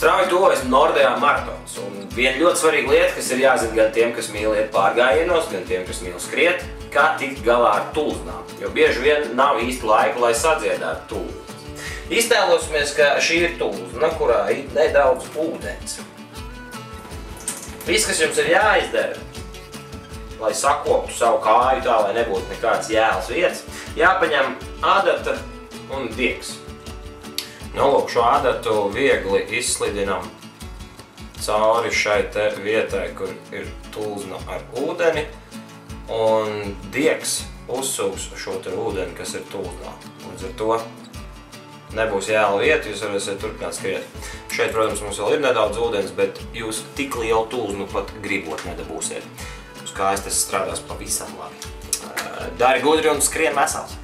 Strauji tuvojas Nordea maratons, un viena ļoti svarīga lieta, kas ir jāzina gan tiem, kas mīl iet pārgājienos, gan tiem, kas mīl skriet, kā tikt galā ar tulznām, jo bieži vien nav īsti laika, lai sadziedātu tulznas. Iztēlosimies, ka šī ir tulzna, kurā ir nedaudz ūdens. Viss, kas jums ir jāizdara, lai sakoptu savu kāju tā, lai nebūtu nekāds jēlas vietas, jāpaņem adata un diegs. Lūk, šo adatu viegli izslidinam cauri šai te vietai, kur ir tulzna ar ūdeni, un diegs uzsūks šo te ūdeni, kas ir tulznā. Līdz ar to nebūs jēla vieta, jūs varēsiet turpināt skriet. Šeit, protams, mums vēl ir nedaudz ūdens, bet jūs tik lielu tulznu pat gribot nedabūsiet. Uz kājas tas strādās pavisam labi. Dari gudri un skrien vesels!